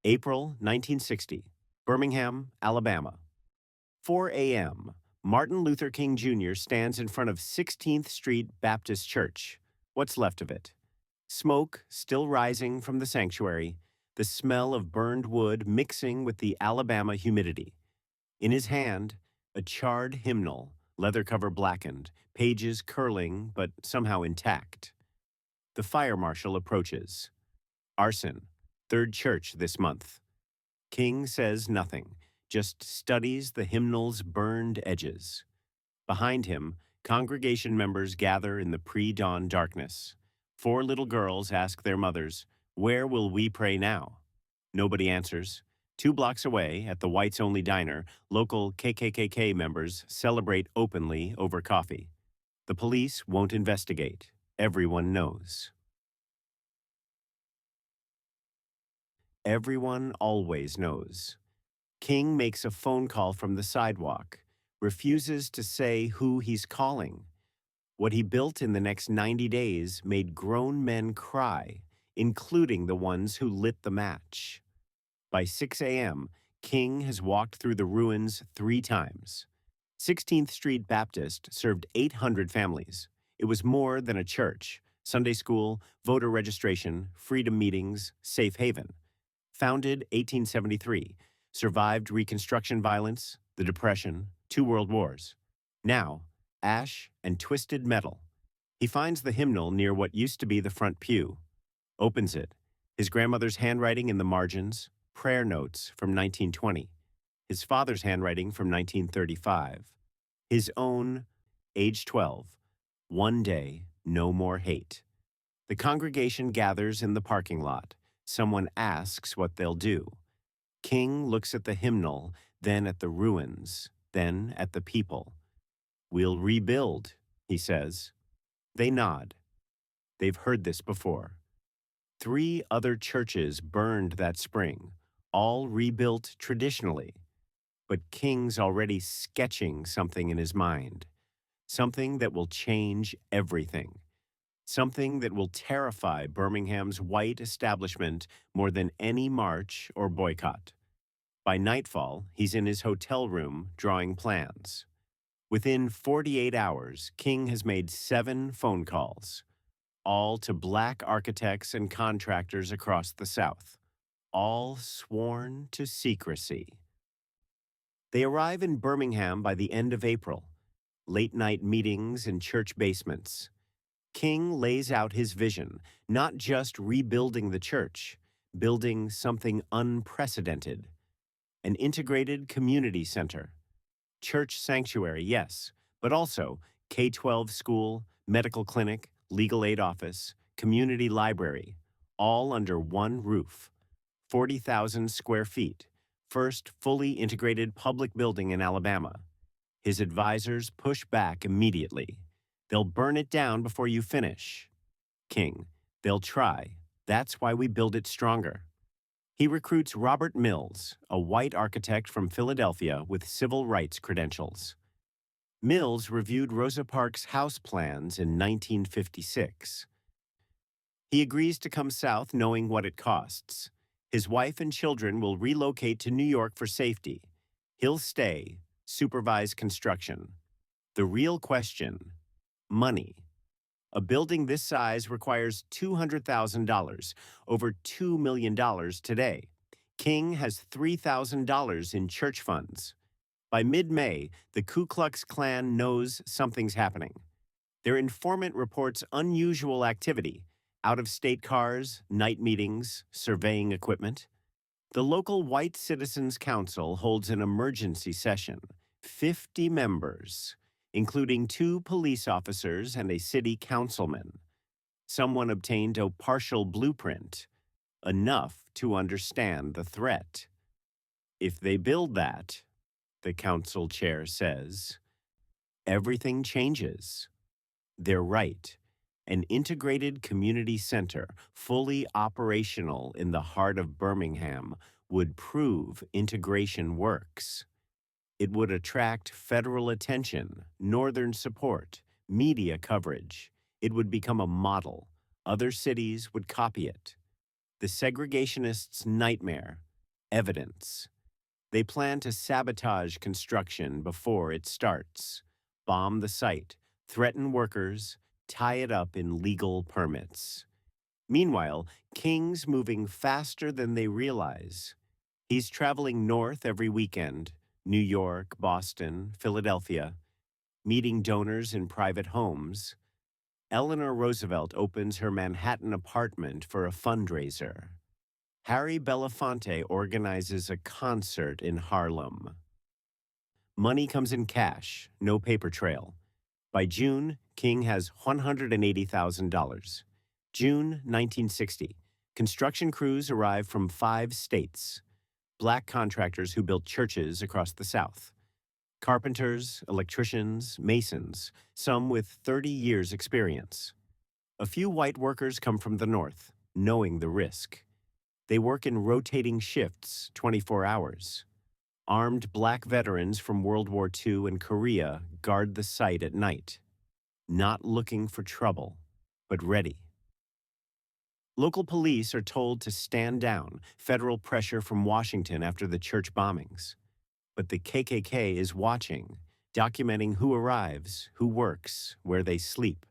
April 1960, Birmingham, Alabama. 4 a.m. Martin Luther King Jr. stands in front of 16th Street Baptist Church. What's left of it? Smoke still rising from the sanctuary, the smell of burned wood mixing with the Alabama humidity. In his hand, a charred hymnal, leather cover blackened, pages curling but somehow intact. The fire marshal approaches. Arson, third church this month. King says nothing, just studies the hymnal's burned edges. Behind him, congregation members gather in the pre-dawn darkness. 4 little girls ask their mothers, "Where will we pray now?" Nobody answers. 2 blocks away, at the Whites Only Diner, local KKK members celebrate openly over coffee. The police won't investigate. Everyone knows. Everyone always knows. King makes a phone call from the sidewalk, refuses to say who he's calling. What he built in the next 90 days made grown men cry, including the ones who lit the match. By 6 a.m., King has walked through the ruins 3 times. 16th Street Baptist served 800 families. It was more than a church: Sunday school, voter registration, freedom meetings, safe haven. Founded 1873, survived Reconstruction violence, the Depression, 2 world wars. Now, ash and twisted metal. He finds the hymnal near what used to be the front pew. Opens it. His grandmother's handwriting in the margins, prayer notes from 1920. His father's handwriting from 1935. His own, age 12. One day, no more hate. The congregation gathers in the parking lot. Someone asks what they'll do. King looks at the hymnal, then at the ruins, then at the people. "We'll rebuild," he says. They nod. They've heard this before. 3 other churches burned that spring, all rebuilt traditionally. But King's already sketching something in his mind. Something that will change everything. Something that will terrify Birmingham's white establishment more than any march or boycott. By nightfall, he's in his hotel room drawing plans. Within 48 hours, King has made 7 phone calls, all to black architects and contractors across the South, all sworn to secrecy. They arrive in Birmingham by the end of April. Late-night meetings in church basements. King lays out his vision, not just rebuilding the church, building something unprecedented. An integrated community center. Church sanctuary, yes, but also K-12 school, medical clinic, legal aid office, community library, all under one roof. 40,000 square feet, first fully integrated public building in Alabama. His advisors push back immediately. "They'll burn it down before you finish." King: "They'll try. That's why we build it stronger." He recruits Robert Mills, a white architect from Philadelphia with civil rights credentials. Mills reviewed Rosa Parks' house plans in 1956. He agrees to come south knowing what it costs. His wife and children will relocate to New York for safety. He'll stay, supervise construction. The real question: money. A building this size requires $200,000, over $2 million today. King has $3,000 in church funds. By mid-May, the Ku Klux Klan knows something's happening. Their informant reports unusual activity: out-of-state cars, night meetings, surveying equipment. The local White Citizens Council holds an emergency session. 50 members, including 2 police officers and a city councilman. Someone obtained a partial blueprint, enough to understand the threat. "If they build that," the council chair says, "everything changes." They're right. An integrated community center, fully operational in the heart of Birmingham, would prove integration works. It would attract federal attention, northern support, media coverage. It would become a model. Other cities would copy it. The segregationists' nightmare, evidence. They plan to sabotage construction before it starts, bomb the site, threaten workers, tie it up in legal permits. Meanwhile, King's moving faster than they realize. He's traveling north every weekend, New York, Boston, Philadelphia, meeting donors in private homes. Eleanor Roosevelt opens her Manhattan apartment for a fundraiser. Harry Belafonte organizes a concert in Harlem. Money comes in cash, no paper trail. By June, King has $180,000. June 1960. Construction crews arrive from 5 states. Black contractors who built churches across the South. Carpenters, electricians, masons, some with 30 years' experience. A few white workers come from the North, knowing the risk. They work in rotating shifts, 24 hours. Armed black veterans from World War II and Korea guard the site at night, not looking for trouble, but ready. Local police are told to stand down, federal pressure from Washington after the church bombings. But the KKK is watching, documenting who arrives, who works, where they sleep.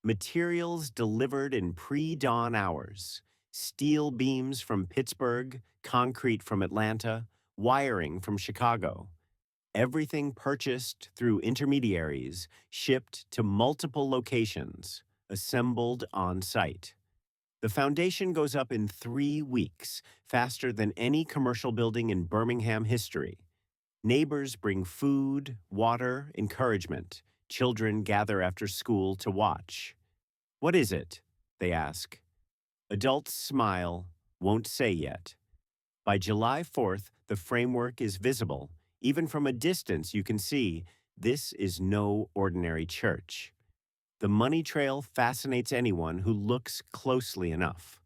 Materials delivered in pre-dawn hours. Steel beams from Pittsburgh, concrete from Atlanta, wiring from Chicago. Everything purchased through intermediaries, shipped to multiple locations, assembled on site. The foundation goes up in 3 weeks, faster than any commercial building in Birmingham history. Neighbors bring food, water, encouragement. Children gather after school to watch. "What is it?" they ask. Adults smile, won't say yet. By July 4th, the framework is visible. Even from a distance, you can see this is no ordinary church. The money trail fascinates anyone who looks closely enough.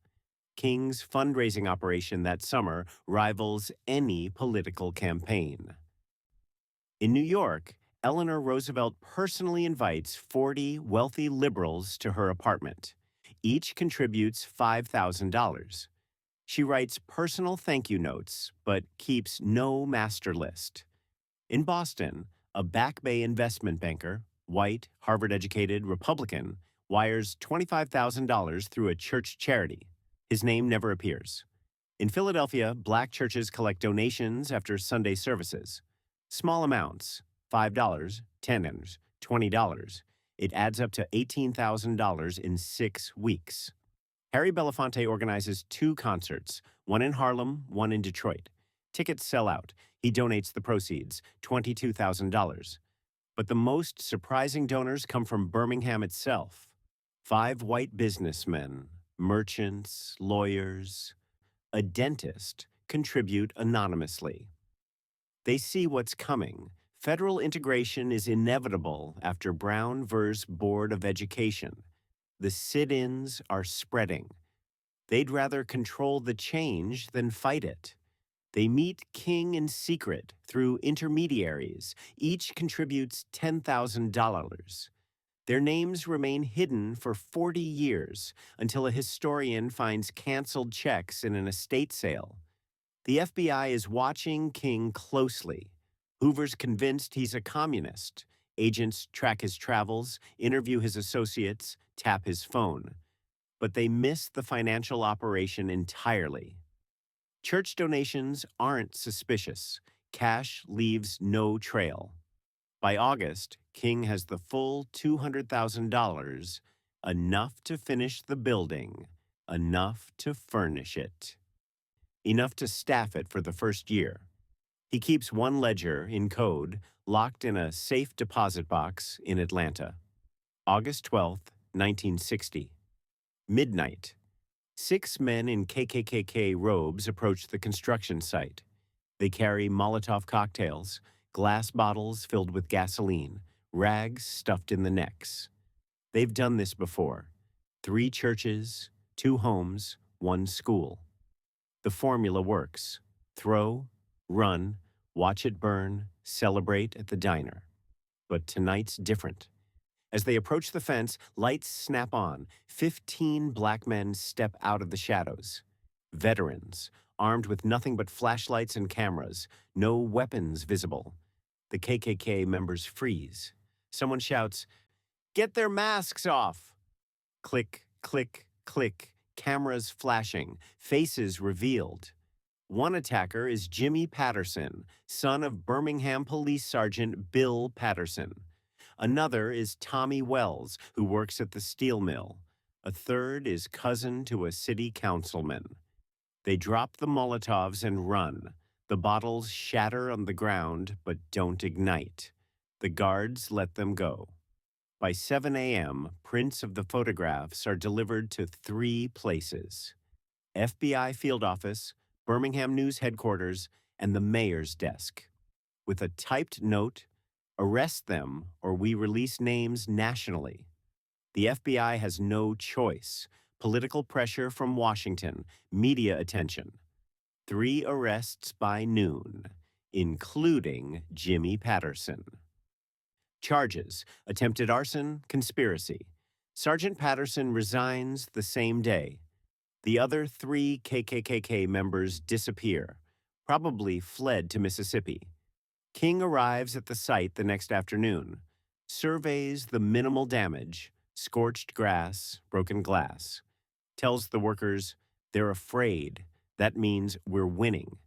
King's fundraising operation that summer rivals any political campaign. In New York, Eleanor Roosevelt personally invites 40 wealthy liberals to her apartment. Each contributes $5,000. She writes personal thank you notes, but keeps no master list. In Boston, a Back Bay investment banker, white, Harvard-educated Republican, wires $25,000 through a church charity. His name never appears. In Philadelphia, black churches collect donations after Sunday services. Small amounts, $5, $10, $20. It adds up to $18,000 in 6 weeks. Harry Belafonte organizes 2 concerts, one in Harlem, one in Detroit. Tickets sell out. He donates the proceeds, $22,000. But the most surprising donors come from Birmingham itself. 5 white businessmen, merchants, lawyers, a dentist contribute anonymously. They see what's coming. Federal integration is inevitable after Brown vs. Board of Education. The sit-ins are spreading. They'd rather control the change than fight it. They meet King in secret through intermediaries. Each contributes $10,000. Their names remain hidden for 40 years until a historian finds canceled checks in an estate sale. The FBI is watching King closely. Hoover's convinced he's a communist. Agents track his travels, interview his associates, tap his phone. But they miss the financial operation entirely. Church donations aren't suspicious. Cash leaves no trail. By August, King has the full $200,000, enough to finish the building, enough to furnish it, enough to staff it for the first year. He keeps one ledger in code locked in a safe deposit box in Atlanta. August 12th, 1960. Midnight. 6 men in KKK robes approach the construction site. They carry Molotov cocktails, glass bottles filled with gasoline, rags stuffed in the necks. They've done this before. 3 churches, 2 homes, 1 school. The formula works. Throw, run, watch it burn, celebrate at the diner. But tonight's different. As they approach the fence, lights snap on. 15 black men step out of the shadows. Veterans, armed with nothing but flashlights and cameras, no weapons visible. The KKK members freeze. Someone shouts, "Get their masks off!" Click, click, click, cameras flashing, faces revealed. One attacker is Jimmy Patterson, son of Birmingham Police Sergeant Bill Patterson. Another is Tommy Wells, who works at the steel mill. A third is cousin to a city councilman. They drop the Molotovs and run. The bottles shatter on the ground but don't ignite. The guards let them go. By 7 a.m., prints of the photographs are delivered to 3 places: FBI field office, Birmingham News headquarters, and the mayor's desk. With a typed note, "Arrest them or we release names nationally." The FBI has no choice. Political pressure from Washington, media attention. 3 arrests by noon, including Jimmy Patterson. Charges: attempted arson, conspiracy. Sergeant Patterson resigns the same day. The other 3 KKK members disappear, probably fled to Mississippi. King arrives at the site the next afternoon, surveys the minimal damage, scorched grass, broken glass, tells the workers they're afraid. That means we're winning.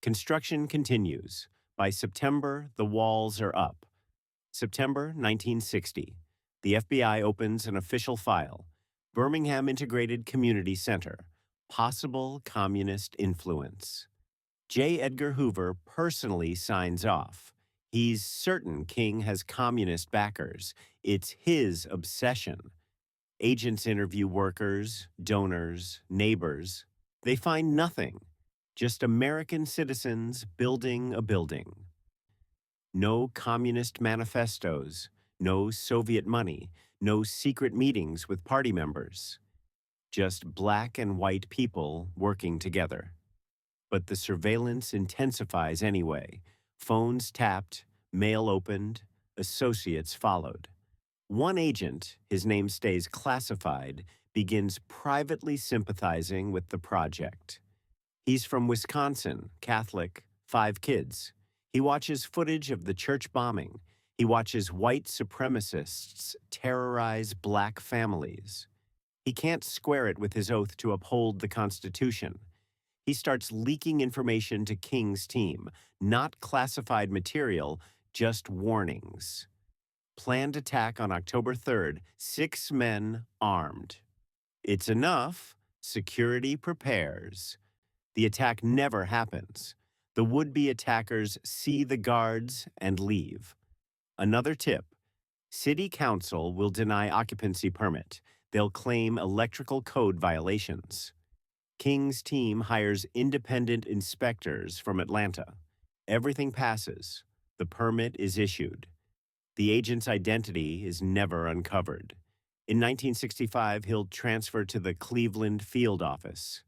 Construction continues. By September, the walls are up. September 1960. The FBI opens an official file. Birmingham Integrated Community Center. Possible communist influence. J. Edgar Hoover personally signs off. He's certain King has communist backers. It's his obsession. Agents interview workers, donors, neighbors. They find nothing, just American citizens building a building. No communist manifestos, no Soviet money, no secret meetings with party members. Just black and white people working together. But the surveillance intensifies anyway. Phones tapped, mail opened, associates followed. One agent, his name stays classified, begins privately sympathizing with the project. He's from Wisconsin, Catholic, 5 kids. He watches footage of the church bombing. He watches white supremacists terrorize black families. He can't square it with his oath to uphold the Constitution. He starts leaking information to King's team, not classified material, just warnings. Planned attack on October 3rd, 6 men armed. It's enough. Security prepares. The attack never happens. The would-be attackers see the guards and leave. Another tip: City Council will deny occupancy permit. They'll claim electrical code violations. King's team hires independent inspectors from Atlanta. Everything passes. The permit is issued. The agent's identity is never uncovered. In 1965, he'll transfer to the Cleveland field office.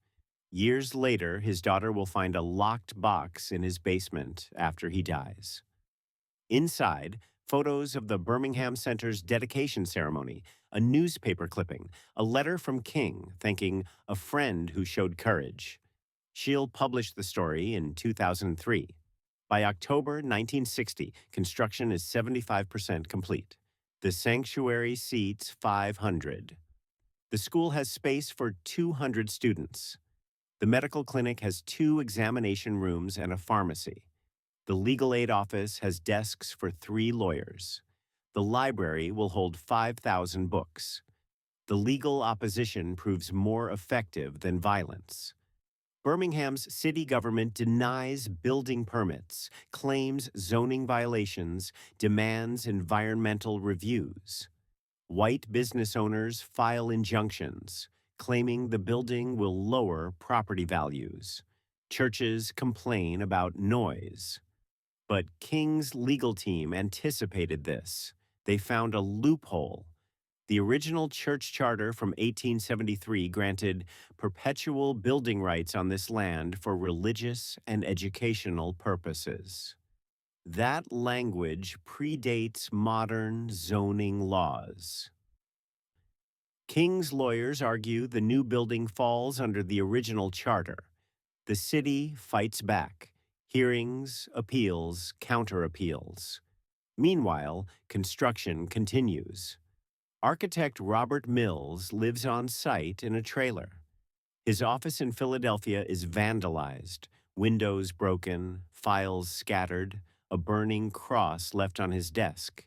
Years later, his daughter will find a locked box in his basement after he dies. Inside, photos of the Birmingham Center's dedication ceremony, a newspaper clipping, a letter from King thanking a friend who showed courage. She'll publish the story in 2003. By October 1960, construction is 75% complete. The sanctuary seats 500. The school has space for 200 students. The medical clinic has 2 examination rooms and a pharmacy. The legal aid office has desks for 3 lawyers. The library will hold 5,000 books. The legal opposition proves more effective than violence. Birmingham's city government denies building permits, claims zoning violations, demands environmental reviews. White business owners file injunctions, claiming the building will lower property values. Churches complain about noise. But King's legal team anticipated this. They found a loophole. The original church charter from 1873 granted perpetual building rights on this land for religious and educational purposes. That language predates modern zoning laws. King's lawyers argue the new building falls under the original charter. The city fights back. Hearings, appeals, counter-appeals. Meanwhile, construction continues. Architect Robert Mills lives on site in a trailer. His office in Philadelphia is vandalized, windows broken, files scattered, a burning cross left on his desk.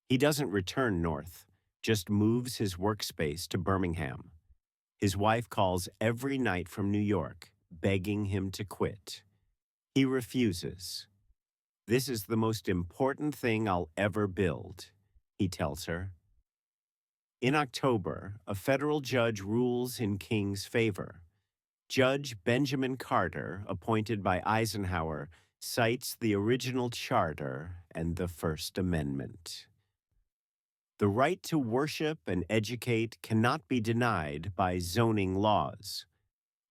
He doesn't return north, just moves his workspace to Birmingham. His wife calls every night from New York, begging him to quit. He refuses. "This is the most important thing I'll ever build," he tells her. In October, a federal judge rules in King's favor. Judge Benjamin Carter, appointed by Eisenhower, cites the original charter and the First Amendment. The right to worship and educate cannot be denied by zoning laws.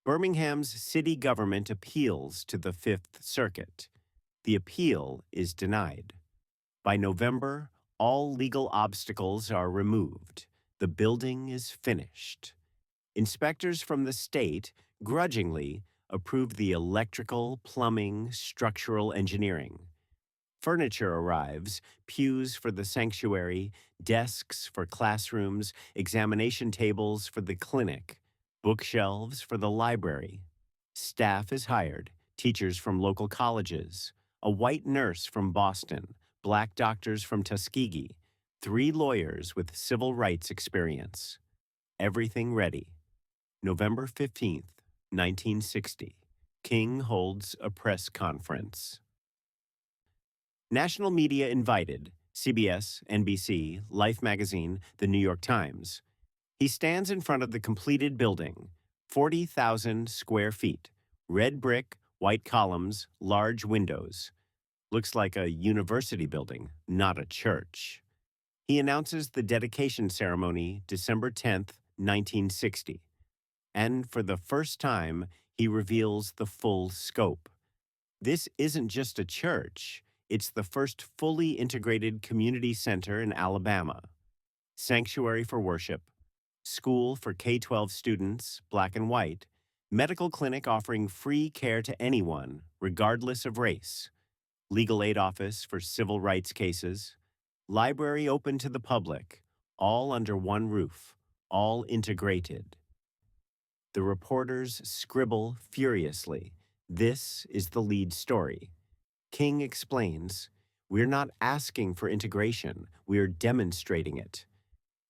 Birmingham's city government appeals to the Fifth Circuit. The appeal is denied. By November, all legal obstacles are removed. The building is finished. Inspectors from the state grudgingly approve the electrical, plumbing, structural engineering. Furniture arrives, pews for the sanctuary, desks for classrooms, examination tables for the clinic, bookshelves for the library. Staff is hired, teachers from local colleges, a white nurse from Boston, black doctors from Tuskegee, 3 lawyers with civil rights experience. Everything ready. November 15th, 1960. King holds a press conference. National media invited: CBS, NBC, Life magazine, The New York Times. He stands in front of the completed building, 40,000 square feet, red brick, white columns, large windows. Looks like a university building, not a church. He announces the dedication ceremony December 10th, 1960. And for the first time, he reveals the full scope. This isn't just a church. It's the first fully integrated community center in Alabama. Sanctuary for worship, school for K-12 students, black and white, medical clinic offering free care to anyone, regardless of race, legal aid office for civil rights cases, library open to the public, all under one roof, all integrated. The reporters scribble furiously. This is the lead story. King explains, "We're not asking for integration, we're demonstrating it."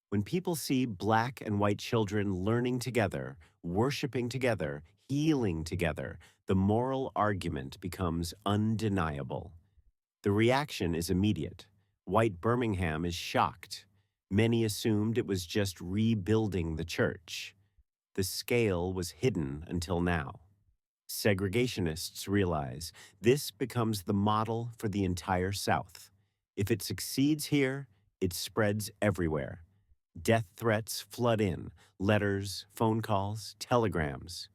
When people see black and white children learning together, worshiping together, healing together, the moral argument becomes undeniable. The reaction is immediate. White Birmingham is shocked. Many assumed it was just rebuilding the church. The scale was hidden until now. Segregationists realize this becomes the model for the entire South. If it succeeds here, it spreads everywhere. Death threats flood in, letters, phone calls, telegrams.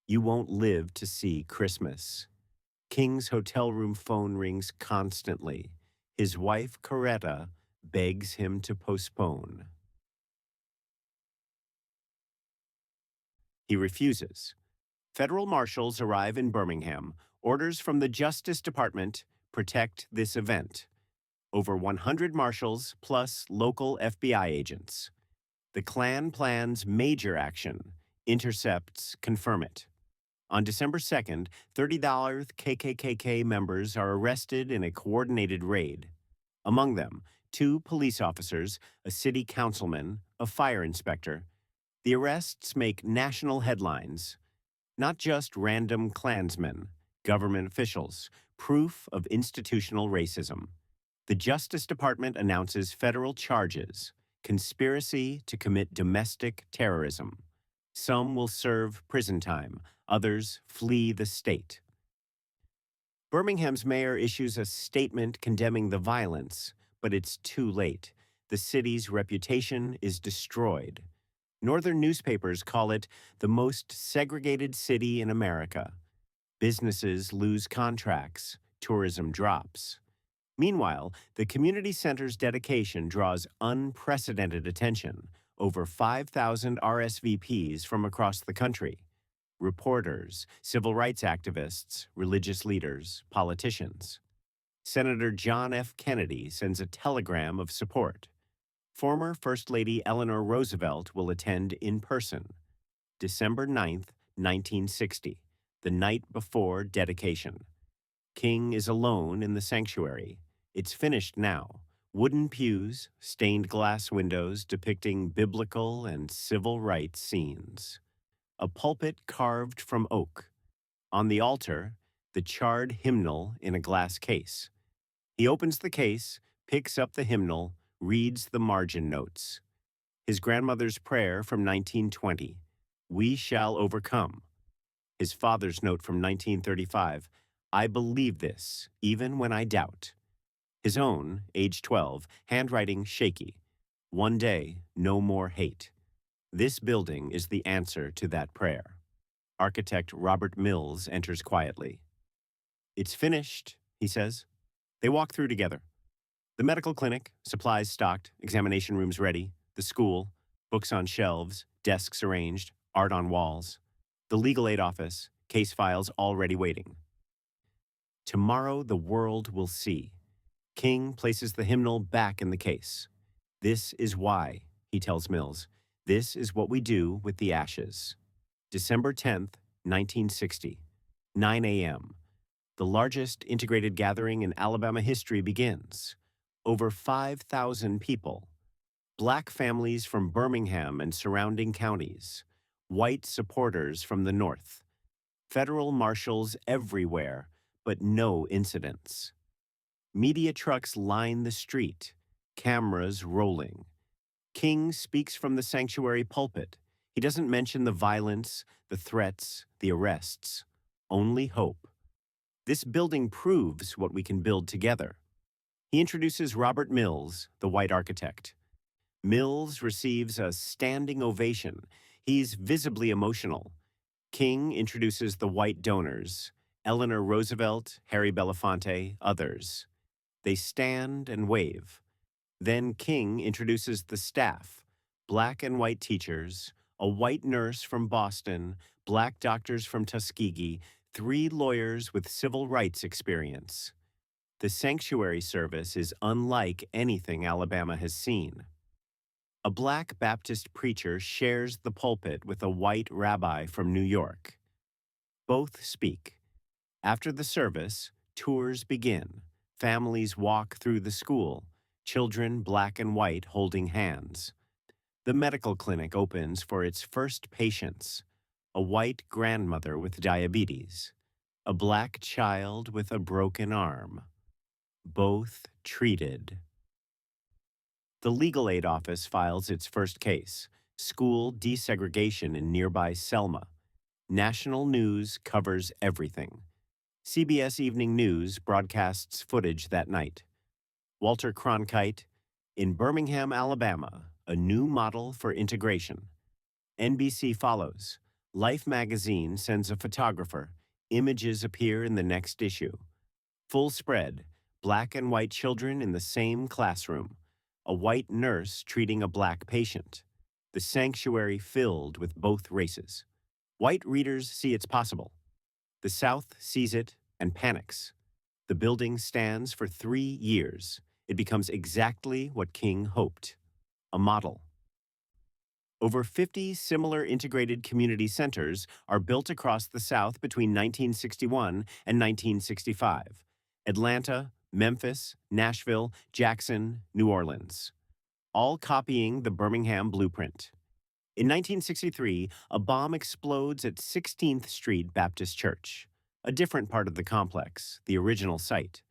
"You won't live to see Christmas." King's hotel room phone rings constantly. His wife, Coretta, begs him to postpone. He refuses. Federal marshals arrive in Birmingham. Orders from the Justice Department protect this event. Over 100 marshals plus local FBI agents. The Klan plans major action. Intercepts confirm it. On December 2nd, 30 KKK members are arrested in a coordinated raid. Among them, 2 police officers, a city councilman, a fire inspector. The arrests make national headlines. Not just random Klansmen, government officials, proof of institutional racism. The Justice Department announces federal charges: conspiracy to commit domestic terrorism. Some will serve prison time, others flee the state. Birmingham's mayor issues a statement condemning the violence, but it's too late. The city's reputation is destroyed. Northern newspapers call it the most segregated city in America. Businesses lose contracts, tourism drops. Meanwhile, the community center's dedication draws unprecedented attention, over 5,000 RSVPs from across the country. reporters, civil rights activists, religious leaders, politicians. Senator John F. Kennedy sends a telegram of support. Former First Lady Eleanor Roosevelt will attend in person. December 9th, 1960, the night before dedication. King is alone in the sanctuary. It's finished now. Wooden pews, stained glass windows depicting biblical and civil rights scenes. A pulpit carved from oak. On the altar, the charred hymnal in a glass case. He opens the case, picks up the hymnal, reads the margin notes. His grandmother's prayer from 1920, "We shall overcome." His father's note from 1935, "I believe this, even when I doubt." His own, age 12, handwriting shaky. "One day, no more hate." This building is the answer to that prayer. Architect Robert Mills enters quietly. "It's finished," he says. They walk through together. The medical clinic, supplies stocked, examination rooms ready, the school, books on shelves, desks arranged, art on walls. The legal aid office, case files already waiting. Tomorrow the world will see. King places the hymnal back in the case. "This is why," he tells Mills. "This is what we do with the ashes." December 10th, 1960, 9 a.m. The largest integrated gathering in Alabama history begins. Over 5,000 people. Black families from Birmingham and surrounding counties. White supporters from the north. Federal marshals everywhere, but no incidents. Media trucks line the street, cameras rolling. King speaks from the sanctuary pulpit. He doesn't mention the violence, the threats, the arrests. Only hope. This building proves what we can build together. He introduces Robert Mills, the white architect. Mills receives a standing ovation. He's visibly emotional. King introduces the white donors, Eleanor Roosevelt, Harry Belafonte, others. They stand and wave. Then King introduces the staff, black and white teachers, a white nurse from Boston, black doctors from Tuskegee, 3 lawyers with civil rights experience. The sanctuary service is unlike anything Alabama has seen. A black Baptist preacher shares the pulpit with a white rabbi from New York. Both speak. After the service, tours begin. Families walk through the school, children black and white holding hands. The medical clinic opens for its first patients. A white grandmother with diabetes, a black child with a broken arm. Both treated. The legal aid office files its first case, school desegregation in nearby Selma. National news covers everything. CBS Evening News broadcasts footage that night. Walter Cronkite, in Birmingham, Alabama, a new model for integration. NBC follows. Life magazine sends a photographer. Images appear in the next issue. Full spread, black and white children in the same classroom. A white nurse treating a black patient. The sanctuary filled with both races. White readers see it's possible. The South sees it and panics. The building stands for 3 years. It becomes exactly what King hoped. A model. Over 50 similar integrated community centers are built across the South between 1961 and 1965. Atlanta, Memphis, Nashville, Jackson, New Orleans. All copying the Birmingham blueprint. In 1963, a bomb explodes at 16th Street Baptist Church, a different part of the complex, the original site.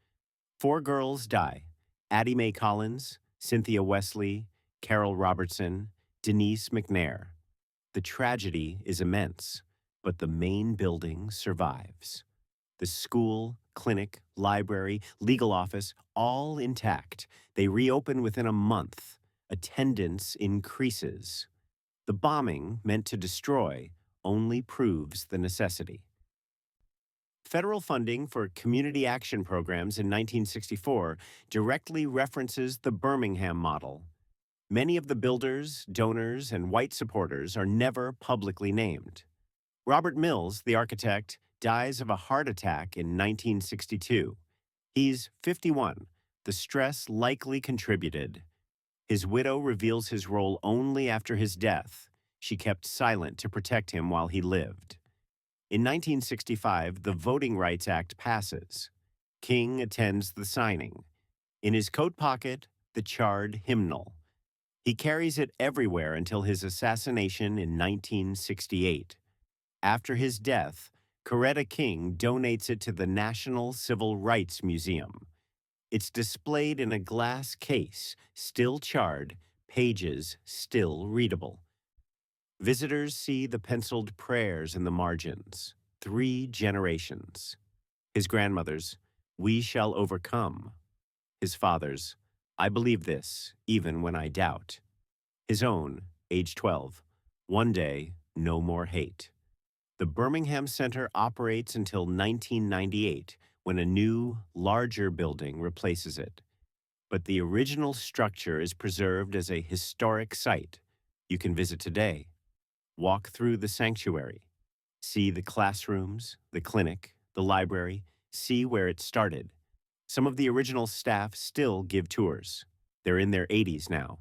4 girls die. Addie Mae Collins, Cynthia Wesley, Carol Robertson, Denise McNair. The tragedy is immense, but the main building survives. The school, clinic, library, legal office, all intact. They reopen within a month. Attendance increases. The bombing, meant to destroy, only proves the necessity. Federal funding for community action programs in 1964 directly references the Birmingham model. Many of the builders, donors, and white supporters are never publicly named. Robert Mills, the architect, dies of a heart attack in 1962. He's 51. The stress likely contributed. His widow reveals his role only after his death. She kept silent to protect him while he lived. In 1965, the Voting Rights Act passes. King attends the signing. In his coat pocket, the charred hymnal. He carries it everywhere until his assassination in 1968. After his death, Coretta King donates it to the National Civil Rights Museum. It's displayed in a glass case, still charred, pages still readable. Visitors see the penciled prayers in the margins. 3 generations. His grandmother's, "We shall overcome." His father's, "I believe this, even when I doubt." His own, age 12, "One day, no more hate." The Birmingham Center operates until 1998, when a new, larger building replaces it. But the original structure is preserved as a historic site. You can visit today. Walk through the sanctuary. See the classrooms, the clinic, the library. See where it started. Some of the original staff still give tours. They're in their 80s now.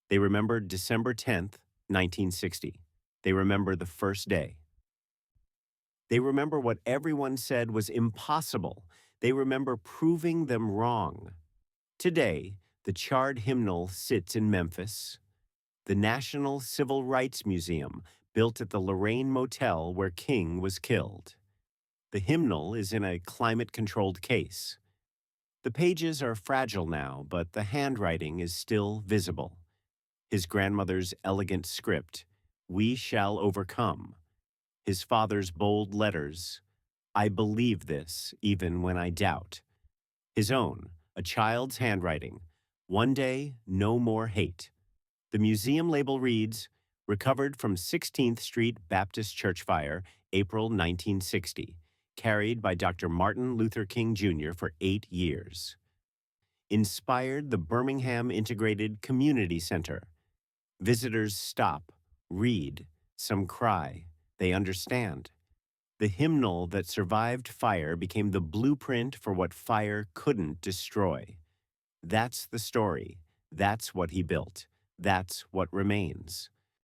They remember December 10th, 1960. They remember the first day. They remember what everyone said was impossible. They remember proving them wrong. Today, the charred hymnal sits in Memphis. The National Civil Rights Museum, built at the Lorraine Motel where King was killed. The hymnal is in a climate-controlled case. The pages are fragile now, but the handwriting is still visible. His grandmother's elegant script, "We shall overcome." His father's bold letters, "I believe this, even when I doubt." His own, a child's handwriting, "One day, no more hate." The museum label reads, "Recovered from 16th Street Baptist Church fire, April 1960. Carried by Dr. Martin Luther King Jr. for 8 years." Inspired the Birmingham Integrated Community Center. Visitors stop, read, some cry. They understand. The hymnal that survived fire became the blueprint for what fire couldn't destroy. That's the story. That's what he built. That's what remains.